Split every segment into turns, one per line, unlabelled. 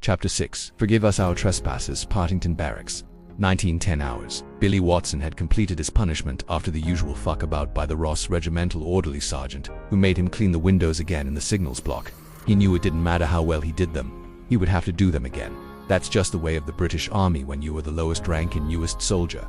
Chapter 6. Forgive Us Our Trespasses, Partington Barracks. 1910 hours. Billy Watson had completed his punishment after the usual fuck about by the Ross regimental orderly sergeant, who made him clean the windows again in the signals block. He knew it didn't matter how well he did them. He would have to do them again. That's just the way of the British Army when you were the lowest rank and newest soldier.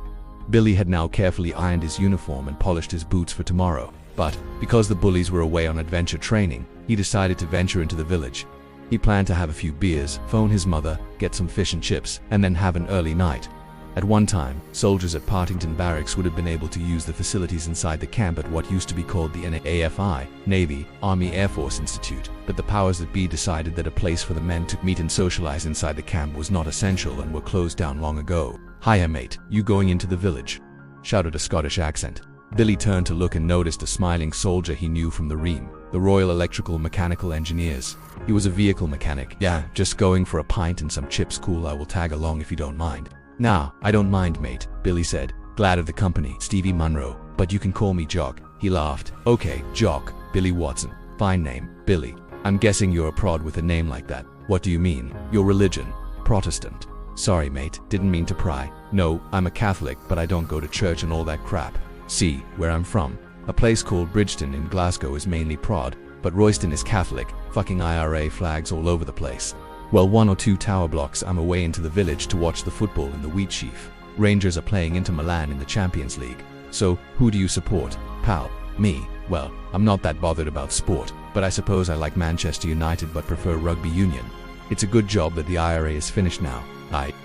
Billy had now carefully ironed his uniform and polished his boots for tomorrow. But, because the bullies were away on adventure training, he decided to venture into the village. He planned to have a few beers, phone his mother, get some fish and chips, and then have an early night. At one time, soldiers at Partington Barracks would have been able to use the facilities inside the camp at what used to be called the NAFI, Navy, Army Air Force Institute, but the powers that be decided that a place for the men to meet and socialize inside the camp was not essential and were closed down long ago. "Hiya mate, you going into the village?" shouted a Scottish accent. Billy turned to look and noticed a smiling soldier he knew from the Ream, the Royal Electrical Mechanical Engineers. He was a vehicle mechanic. "Yeah, just going for a pint and some chips. Cool, I will tag along if you don't mind." "Nah, I don't mind mate," Billy said, glad of the company. "Stevie Munro, but you can call me Jock." He laughed. "Okay, Jock, Billy Watson. Fine name, Billy. I'm guessing you're a prod with a name like that." "What do you mean? Your religion?" "Protestant." "Sorry mate, didn't mean to pry. No, I'm a Catholic, but I don't go to church and all that crap. See, where I'm from, a place called Bridgeton in Glasgow is mainly prod, but Royston is Catholic, fucking IRA flags all over the place. Well, 1 or 2 tower blocks I'm away into the village to watch the football in the wheat sheaf. Rangers are playing Inter Milan in the Champions League. So, who do you support, pal?" "Me? Well, I'm not that bothered about sport, but I suppose I like Manchester United but prefer rugby union. It's a good job that the IRA is finished now."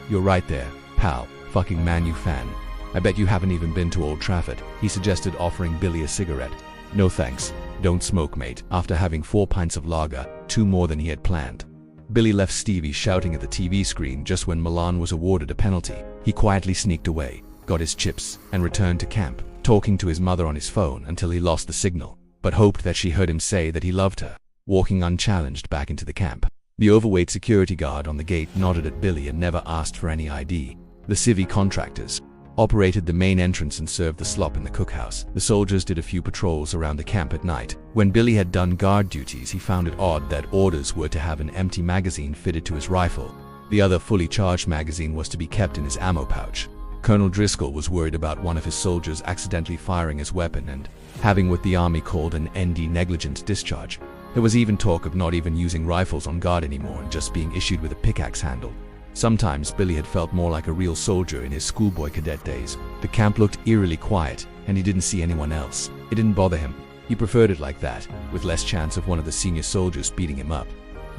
You're right there, pal, fucking Man U fan. "I bet you haven't even been to Old Trafford," he suggested, offering Billy a cigarette. "No thanks, don't smoke mate." After having 4 pints of lager, 2 more than he had planned, Billy left Stevie shouting at the TV screen just when Milan was awarded a penalty. He quietly sneaked away, got his chips, and returned to camp, talking to his mother on his phone until he lost the signal, but hoped that she heard him say that he loved her, walking unchallenged back into the camp. The overweight security guard on the gate nodded at Billy and never asked for any ID. The civvy contractors operated the main entrance and served the slop in the cookhouse. The soldiers did a few patrols around the camp at night. When Billy had done guard duties, he found it odd that orders were to have an empty magazine fitted to his rifle. The other fully charged magazine was to be kept in his ammo pouch. Colonel Driscoll was worried about one of his soldiers accidentally firing his weapon and having what the army called an ND negligent discharge. There was even talk of not even using rifles on guard anymore and just being issued with a pickaxe handle. Sometimes Billy had felt more like a real soldier in his schoolboy cadet days. The camp looked eerily quiet, and he didn't see anyone else. It didn't bother him. He preferred it like that, with less chance of one of the senior soldiers beating him up.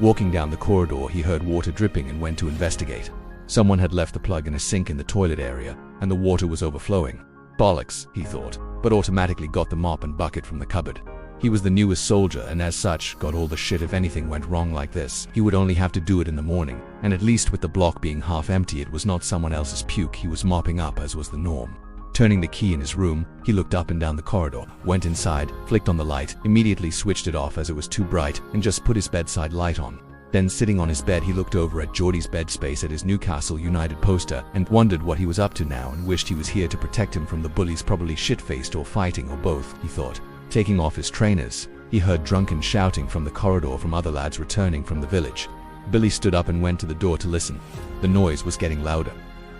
Walking down the corridor, he heard water dripping and went to investigate. Someone had left the plug in a sink in the toilet area, and the water was overflowing. Bollocks, he thought, but automatically got the mop and bucket from the cupboard. He was the newest soldier and as such got all the shit if anything went wrong like this. He would only have to do it in the morning, and at least with the block being half empty, it was not someone else's puke he was mopping up as was the norm. Turning the key in his room, he looked up and down the corridor, went inside, flicked on the light, immediately switched it off as it was too bright, and just put his bedside light on. Then sitting on his bed, he looked over at Geordie's bed space at his Newcastle United poster and wondered what he was up to now and wished he was here to protect him from the bullies, probably shit-faced or fighting or both, he thought. Taking off his trainers, he heard drunken shouting from the corridor from other lads returning from the village. Billy stood up and went to the door to listen. The noise was getting louder.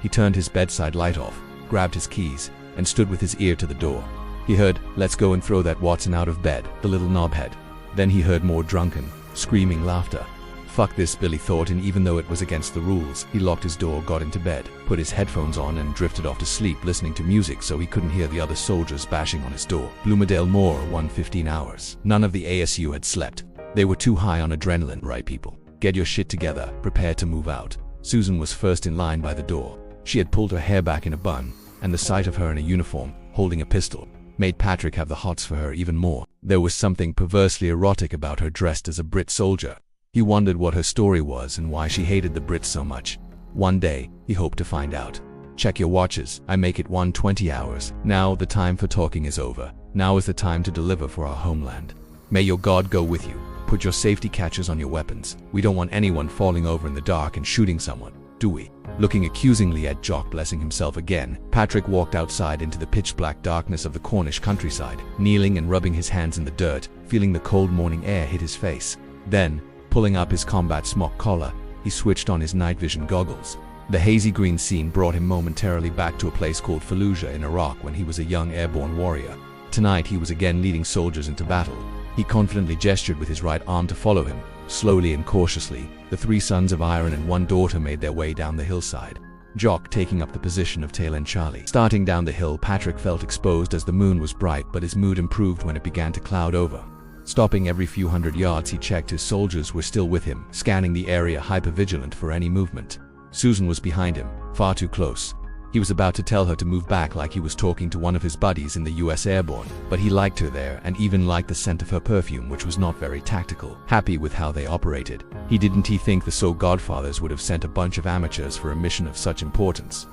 He turned his bedside light off, grabbed his keys, and stood with his ear to the door. He heard, "Let's go and throw that Watson out of bed, the little knobhead." Then he heard more drunken, screaming laughter. Fuck this, Billy thought, and even though it was against the rules, he locked his door, got into bed, put his headphones on and drifted off to sleep listening to music so he couldn't hear the other soldiers bashing on his door. Bloomerdale Moor, 1:15 hours. None of the ASU had slept. They were too high on adrenaline. "Right people, get your shit together, prepare to move out." Susan was first in line by the door. She had pulled her hair back in a bun, and the sight of her in a uniform, holding a pistol, made Patrick have the hots for her even more. There was something perversely erotic about her dressed as a Brit soldier. He wondered what her story was and why she hated the Brits so much. One day, he hoped to find out. "Check your watches. I make it 1:20 hours. Now the time for talking is over. Now is the time to deliver for our homeland. May your God go with you. Put your safety catches on your weapons. We don't want anyone falling over in the dark and shooting someone, do we?" Looking accusingly at Jock blessing himself again, Patrick walked outside into the pitch-black darkness of the Cornish countryside, kneeling and rubbing his hands in the dirt, feeling the cold morning air hit his face. Then, pulling up his combat smock collar, he switched on his night vision goggles. The hazy green scene brought him momentarily back to a place called Fallujah in Iraq when he was a young airborne warrior. Tonight he was again leading soldiers into battle. He confidently gestured with his right arm to follow him. Slowly and cautiously, the 3 sons of Eirrinn and 1 daughter made their way down the hillside, Jock taking up the position of tail end Charlie. Starting down the hill, Patrick felt exposed as the moon was bright, but his mood improved when it began to cloud over. Stopping every few hundred yards, he checked his soldiers were still with him, scanning the area hyper-vigilant for any movement. Susan was behind him, far too close. He was about to tell her to move back like he was talking to one of his buddies in the US Airborne, but he liked her there and even liked the scent of her perfume, which was not very tactical. Happy with how they operated, he think the So Godfathers would have sent a bunch of amateurs for a mission of such importance.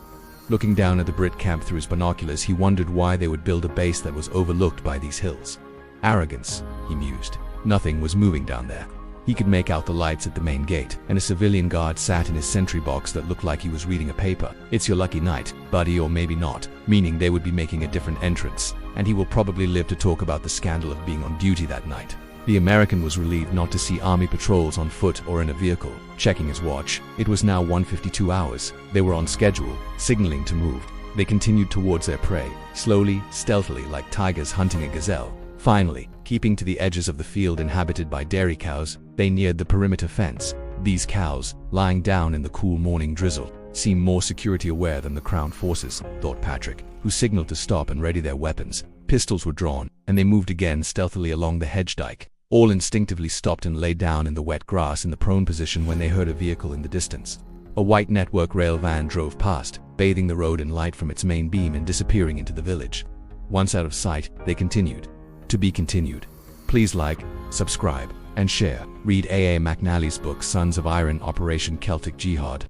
Looking down at the Brit camp through his binoculars, he wondered why they would build a base that was overlooked by these hills. Arrogance, he mused. Nothing was moving down there. He could make out the lights at the main gate, and a civilian guard sat in his sentry box that looked like he was reading a paper. "It's your lucky night, buddy, or maybe not," meaning they would be making a different entrance, and he will probably live to talk about the scandal of being on duty that night. The American was relieved not to see army patrols on foot or in a vehicle. Checking his watch, it was now 1:52 hours. They were on schedule, signaling to move. They continued towards their prey, slowly, stealthily, like tigers hunting a gazelle. Finally, keeping to the edges of the field inhabited by dairy cows, they neared the perimeter fence. These cows, lying down in the cool morning drizzle, seemed more security-aware than the Crown forces, thought Patrick, who signaled to stop and ready their weapons. Pistols were drawn, and they moved again stealthily along the hedge dike. All instinctively stopped and lay down in the wet grass in the prone position when they heard a vehicle in the distance. A white network rail van drove past, bathing the road in light from its main beam and disappearing into the village. Once out of sight, they continued. To be continued. Please like, subscribe, and share. Read A. A. McNally's book Sons of Eirrinn, Operation Celtic Jihad.